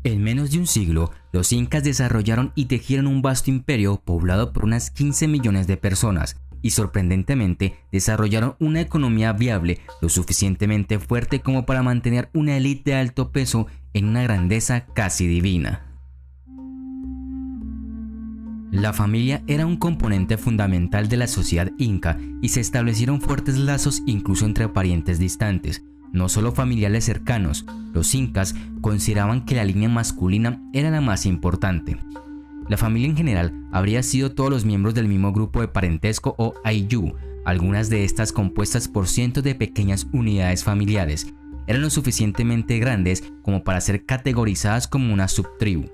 En menos de un siglo, los incas desarrollaron y tejieron un vasto imperio poblado por unas 15 millones de personas y sorprendentemente desarrollaron una economía viable lo suficientemente fuerte como para mantener una élite de alto peso en una grandeza casi divina. La familia era un componente fundamental de la sociedad inca y se establecieron fuertes lazos incluso entre parientes distantes, no solo familiares cercanos. Los incas consideraban que la línea masculina era la más importante. La familia en general habría sido todos los miembros del mismo grupo de parentesco o ayllu, algunas de estas compuestas por cientos de pequeñas unidades familiares. Eran lo suficientemente grandes como para ser categorizadas como una subtribu.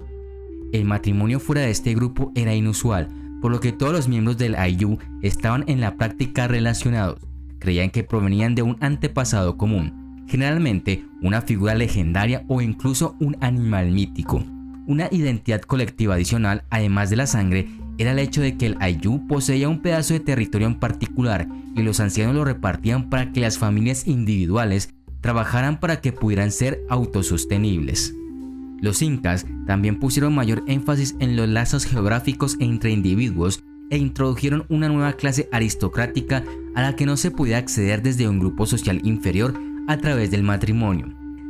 El matrimonio fuera de este grupo era inusual, por lo que todos los miembros del ayllu estaban en la práctica relacionados. Creían que provenían de un antepasado común, generalmente una figura legendaria o incluso un animal mítico. Una identidad colectiva adicional, además de la sangre, era el hecho de que el ayllu poseía un pedazo de territorio en particular y los ancianos lo repartían para que las familias individuales trabajaran para que pudieran ser autosostenibles. Los incas también pusieron mayor énfasis en los lazos geográficos entre individuos e introdujeron una nueva clase aristocrática a la que no se podía acceder desde un grupo social inferior a través del matrimonio.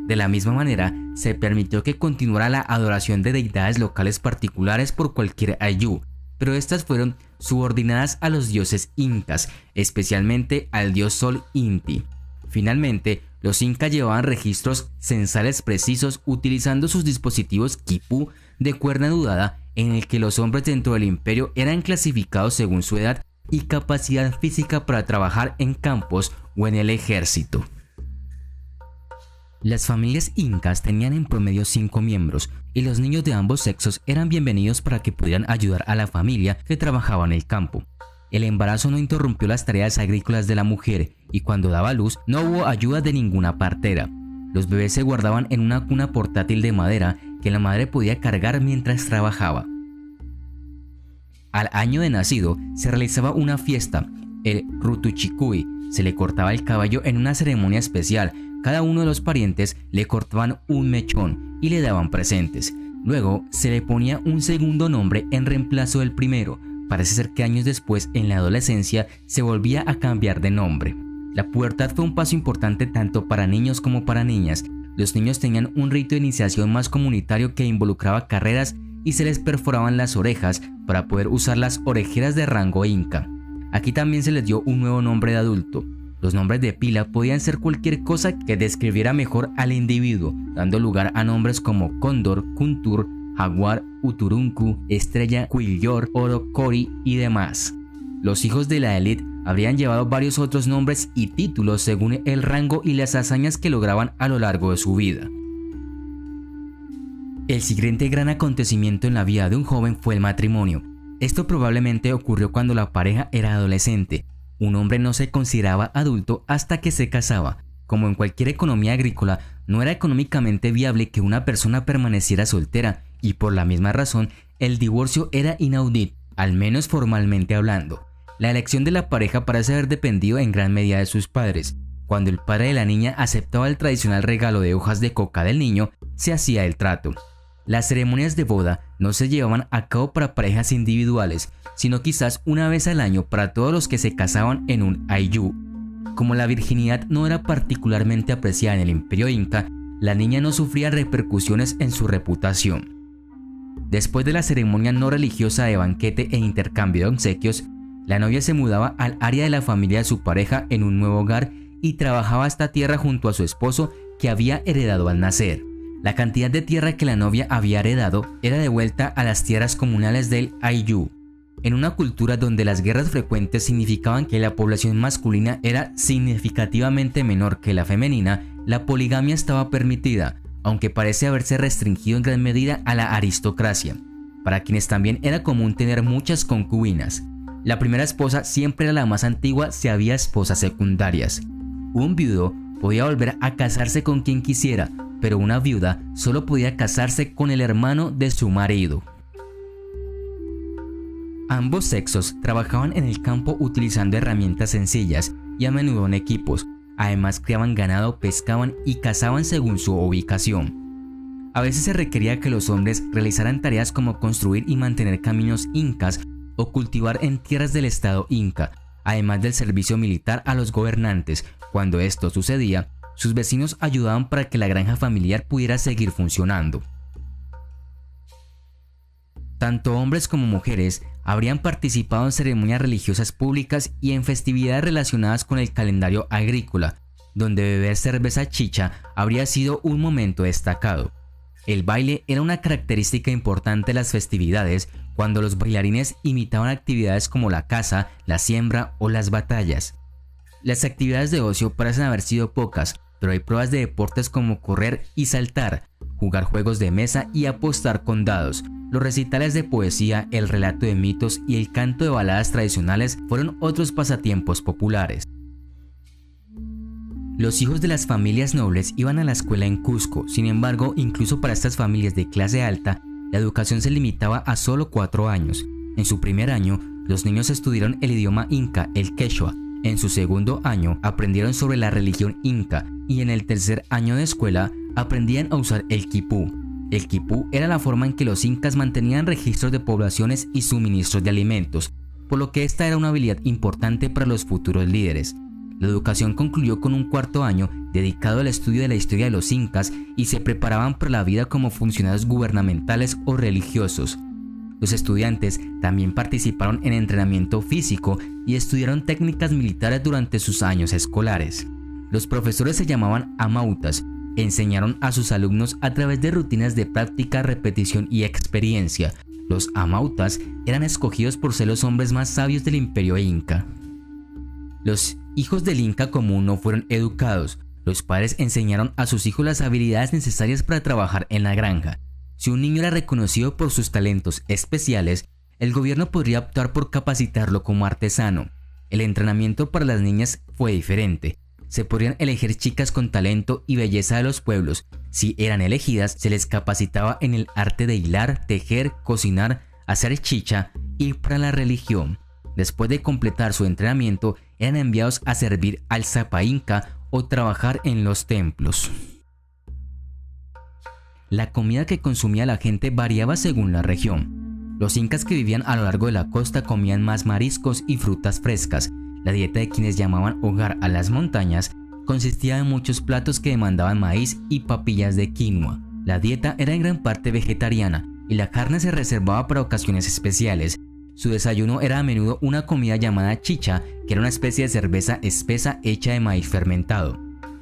De la misma manera, se permitió que continuara la adoración de deidades locales particulares por cualquier ayllu, pero estas fueron subordinadas a los dioses incas, especialmente al dios Sol Inti. Finalmente, los incas llevaban registros censales precisos utilizando sus dispositivos quipu de cuerda dudada en el que los hombres dentro del imperio eran clasificados según su edad y capacidad física para trabajar en campos o en el ejército. Las familias incas tenían en promedio 5 miembros y los niños de ambos sexos eran bienvenidos para que pudieran ayudar a la familia que trabajaba en el campo. El embarazo no interrumpió las tareas agrícolas de la mujer y cuando daba luz no hubo ayuda de ninguna partera. Los bebés se guardaban en una cuna portátil de madera que la madre podía cargar mientras trabajaba. Al año de nacido se realizaba una fiesta, el Rutuchikui. Se le cortaba el cabello en una ceremonia especial. Cada uno de los parientes le cortaban un mechón y le daban presentes. Luego se le ponía un segundo nombre en reemplazo del primero. Parece ser que años después, en la adolescencia, se volvía a cambiar de nombre. La pubertad fue un paso importante tanto para niños como para niñas. Los niños tenían un rito de iniciación más comunitario que involucraba carreras y se les perforaban las orejas para poder usar las orejeras de rango inca. Aquí también se les dio un nuevo nombre de adulto. Los nombres de pila podían ser cualquier cosa que describiera mejor al individuo, dando lugar a nombres como cóndor, kuntur, jaguar, uturuncu, estrella, quillor, orocori y demás. Los hijos de la élite habrían llevado varios otros nombres y títulos según el rango y las hazañas que lograban a lo largo de su vida. El siguiente gran acontecimiento en la vida de un joven fue el matrimonio. Esto probablemente ocurrió cuando la pareja era adolescente. Un hombre no se consideraba adulto hasta que se casaba. Como en cualquier economía agrícola, no era económicamente viable que una persona permaneciera soltera y por la misma razón, el divorcio era inaudito, al menos formalmente hablando. La elección de la pareja parece haber dependido en gran medida de sus padres. Cuando el padre de la niña aceptaba el tradicional regalo de hojas de coca del niño, se hacía el trato. Las ceremonias de boda no se llevaban a cabo para parejas individuales, sino quizás una vez al año para todos los que se casaban en un ayllu. Como la virginidad no era particularmente apreciada en el imperio inca, la niña no sufría repercusiones en su reputación. Después de la ceremonia no religiosa de banquete e intercambio de obsequios, la novia se mudaba al área de la familia de su pareja en un nuevo hogar y trabajaba esta tierra junto a su esposo que había heredado al nacer. La cantidad de tierra que la novia había heredado era devuelta a las tierras comunales del ayllu. En una cultura donde las guerras frecuentes significaban que la población masculina era significativamente menor que la femenina, la poligamia estaba permitida, aunque parece haberse restringido en gran medida a la aristocracia, para quienes también era común tener muchas concubinas. La primera esposa siempre era la más antigua si había esposas secundarias. Un viudo podía volver a casarse con quien quisiera, pero una viuda solo podía casarse con el hermano de su marido. Ambos sexos trabajaban en el campo utilizando herramientas sencillas y a menudo en equipos. Además criaban ganado, pescaban y cazaban según su ubicación. A veces se requería que los hombres realizaran tareas como construir y mantener caminos incas o cultivar en tierras del estado inca, además del servicio militar a los gobernantes. Cuando esto sucedía, sus vecinos ayudaban para que la granja familiar pudiera seguir funcionando. Tanto hombres como mujeres habrían participado en ceremonias religiosas públicas y en festividades relacionadas con el calendario agrícola, donde beber cerveza chicha habría sido un momento destacado. El baile era una característica importante de las festividades, cuando los bailarines imitaban actividades como la caza, la siembra o las batallas. Las actividades de ocio parecen haber sido pocas, pero hay pruebas de deportes como correr y saltar, jugar juegos de mesa y apostar con dados. Los recitales de poesía, el relato de mitos y el canto de baladas tradicionales fueron otros pasatiempos populares. Los hijos de las familias nobles iban a la escuela en Cusco. Sin embargo, incluso para estas familias de clase alta, la educación se limitaba a solo 4 años. En su primer año, los niños estudiaron el idioma inca, el quechua. En su segundo año, aprendieron sobre la religión inca, y en el tercer año de escuela, aprendían a usar el quipú. El quipú era la forma en que los incas mantenían registros de poblaciones y suministros de alimentos, por lo que esta era una habilidad importante para los futuros líderes. La educación concluyó con un cuarto año dedicado al estudio de la historia de los incas y se preparaban para la vida como funcionarios gubernamentales o religiosos. Los estudiantes también participaron en entrenamiento físico y estudiaron técnicas militares durante sus años escolares. Los profesores se llamaban amautas. Enseñaron a sus alumnos a través de rutinas de práctica, repetición y experiencia. Los amautas eran escogidos por ser los hombres más sabios del imperio inca. Los hijos del inca común no fueron educados. Los padres enseñaron a sus hijos las habilidades necesarias para trabajar en la granja. Si un niño era reconocido por sus talentos especiales, el gobierno podría optar por capacitarlo como artesano. El entrenamiento para las niñas fue diferente. Se podrían elegir chicas con talento y belleza de los pueblos. Si eran elegidas, se les capacitaba en el arte de hilar, tejer, cocinar, hacer chicha y para la religión. Después de completar su entrenamiento, eran enviados a servir al Zapa Inca o trabajar en los templos. La comida que consumía la gente variaba según la región. Los incas que vivían a lo largo de la costa comían más mariscos y frutas frescas. La dieta de quienes llamaban hogar a las montañas consistía en muchos platos que demandaban maíz y papillas de quinoa. La dieta era en gran parte vegetariana y la carne se reservaba para ocasiones especiales. Su desayuno era a menudo una comida llamada chicha, que era una especie de cerveza espesa hecha de maíz fermentado.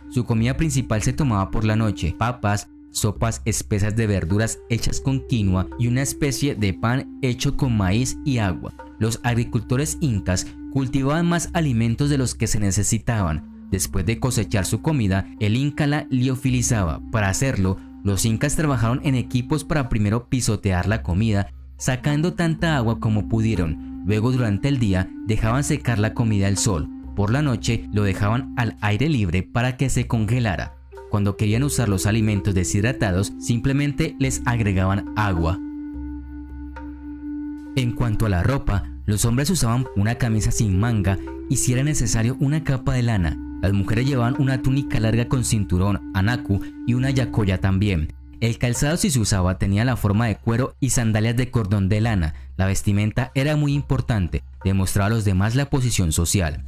Su comida principal se tomaba por la noche: papas, sopas espesas de verduras hechas con quinoa y una especie de pan hecho con maíz y agua. Los agricultores incas cultivaban más alimentos de los que se necesitaban. Después de cosechar su comida, el inca la liofilizaba. Para hacerlo, los incas trabajaron en equipos para primero pisotear la comida, sacando tanta agua como pudieron. Luego, durante el día, dejaban secar la comida al sol. Por la noche, lo dejaban al aire libre para que se congelara. Cuando querían usar los alimentos deshidratados, simplemente les agregaban agua. En cuanto a la ropa, los hombres usaban una camisa sin manga y, si era necesario, una capa de lana. Las mujeres llevaban una túnica larga con cinturón, anacu y una yacoya también. El calzado, si se usaba, tenía la forma de cuero y sandalias de cordón de lana. La vestimenta era muy importante, demostraba a los demás la posición social.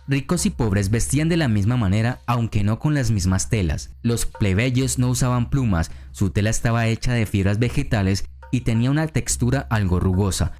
Ricos y pobres vestían de la misma manera, aunque no con las mismas telas. Los plebeyos no usaban plumas, su tela estaba hecha de fibras vegetales y tenía una textura algo rugosa.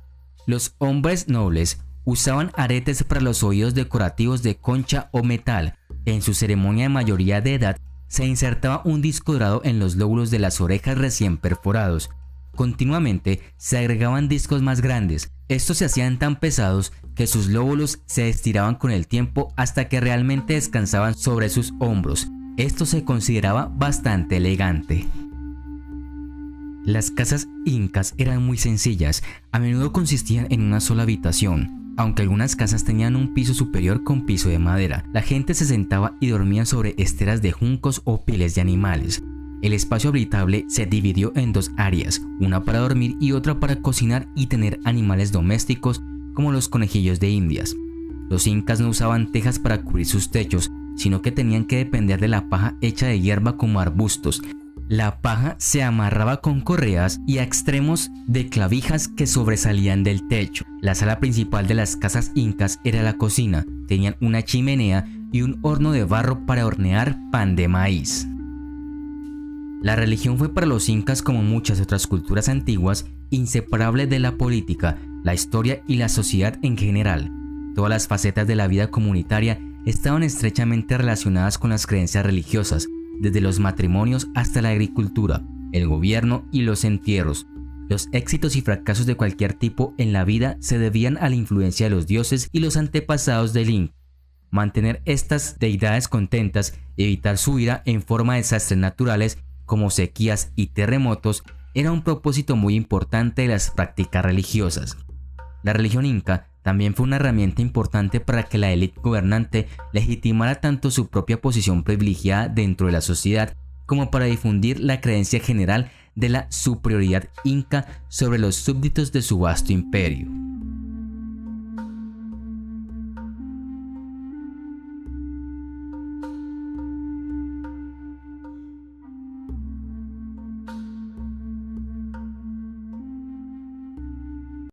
Los hombres nobles usaban aretes para los oídos decorativos de concha o metal. En su ceremonia de mayoría de edad, se insertaba un disco dorado en los lóbulos de las orejas recién perforados. Continuamente se agregaban discos más grandes. Estos se hacían tan pesados que sus lóbulos se estiraban con el tiempo hasta que realmente descansaban sobre sus hombros. Esto se consideraba bastante elegante. Las casas incas eran muy sencillas, a menudo consistían en una sola habitación. Aunque algunas casas tenían un piso superior con piso de madera, la gente se sentaba y dormía sobre esteras de juncos o pieles de animales. El espacio habitable se dividió en 2 áreas, una para dormir y otra para cocinar y tener animales domésticos como los conejillos de Indias. Los incas no usaban tejas para cubrir sus techos, sino que tenían que depender de la paja hecha de hierba como arbustos. La paja se amarraba con correas y a extremos de clavijas que sobresalían del techo. La sala principal de las casas incas era la cocina. Tenían una chimenea y un horno de barro para hornear pan de maíz. La religión fue para los incas, como muchas otras culturas antiguas, inseparable de la política, la historia y la sociedad en general. Todas las facetas de la vida comunitaria estaban estrechamente relacionadas con las creencias religiosas, desde los matrimonios hasta la agricultura, el gobierno y los entierros. Los éxitos y fracasos de cualquier tipo en la vida se debían a la influencia de los dioses y los antepasados del Inca. Mantener estas deidades contentas y evitar su ira en forma de desastres naturales como sequías y terremotos era un propósito muy importante de las prácticas religiosas. La religión inca también fue una herramienta importante para que la élite gobernante legitimara tanto su propia posición privilegiada dentro de la sociedad como para difundir la creencia general de la superioridad inca sobre los súbditos de su vasto imperio.